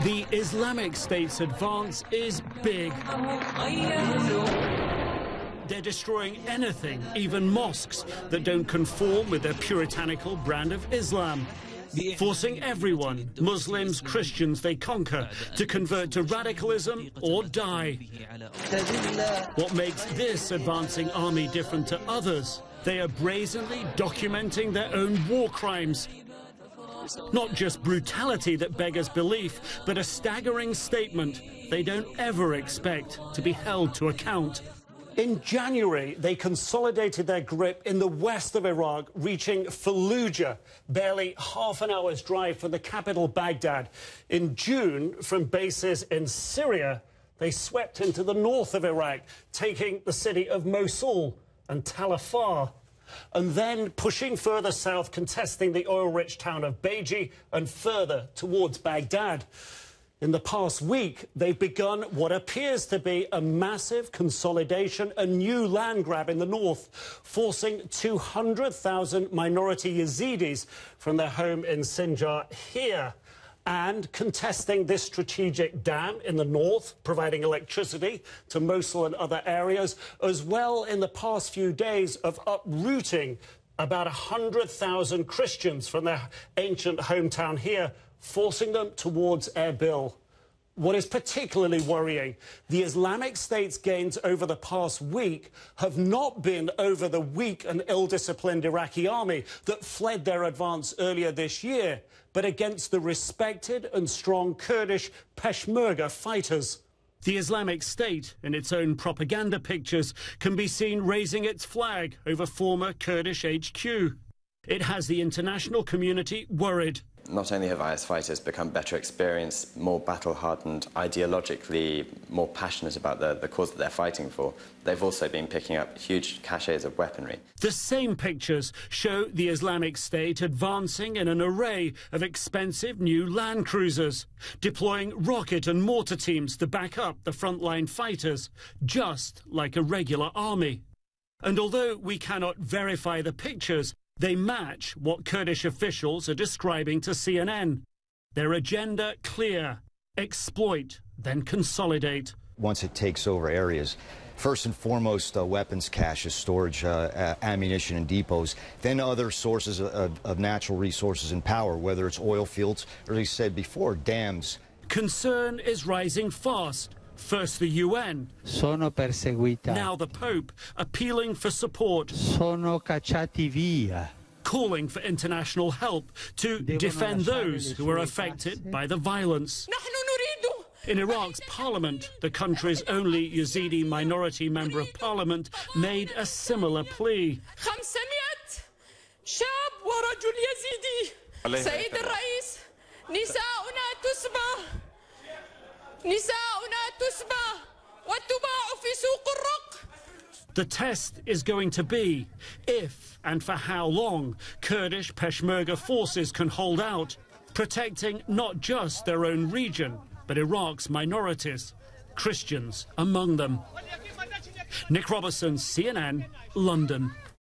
The Islamic State's advance is big. They're destroying anything, even mosques, that don't conform with their puritanical brand of Islam, forcing everyone, Muslims, Christians they conquer, to convert to radicalism or die. What makes this advancing army different to others? They are brazenly documenting their own war crimes. Not just brutality that beggars belief, but a staggering statement they don't ever expect to be held to account. In January, they consolidated their grip in the west of Iraq, reaching Fallujah, barely half an hour's drive from the capital, Baghdad. In June, from bases in Syria, they swept into the north of Iraq, taking the city of Mosul and Tal Afar, and then pushing further south, contesting the oil-rich town of Beji and further towards Baghdad. In the past week, they've begun what appears to be a massive consolidation, a new land grab in the north, forcing 200,000 minority Yazidis from their home in Sinjar here, and contesting this strategic dam in the north, providing electricity to Mosul and other areas, as well in the past few days of uprooting about 100,000 Christians from their ancient hometown here, forcing them towards Erbil. What is particularly worrying, the Islamic State's gains over the past week have not been over the weak and ill-disciplined Iraqi army that fled their advance earlier this year, but against the respected and strong Kurdish Peshmerga fighters. The Islamic State, in its own propaganda pictures, can be seen raising its flag over former Kurdish HQ. It has the international community worried. Not only have IS fighters become better experienced, more battle-hardened, ideologically more passionate about the cause that they're fighting for, they've also been picking up huge caches of weaponry. The same pictures show the Islamic State advancing in an array of expensive new land cruisers, deploying rocket and mortar teams to back up the frontline fighters, just like a regular army. And although we cannot verify the pictures, they match what Kurdish officials are describing to CNN. Their agenda clear: exploit, then consolidate. Once it takes over areas, first and foremost, weapons caches, storage, ammunition and depots, then other sources of natural resources and power, whether it's oil fields or, as I said before, dams. Concern is rising fast. First the UN, Sono perseguita. Now the Pope, appealing for support. Sono cacciati via. Calling for international help to defend those who are affected by the violence. In Iraq's parliament, the country's only Yazidi minority member of parliament made a similar plea. The test is going to be if and for how long Kurdish Peshmerga forces can hold out, protecting not just their own region, but Iraq's minorities, Christians among them. Nick Robertson, CNN, London.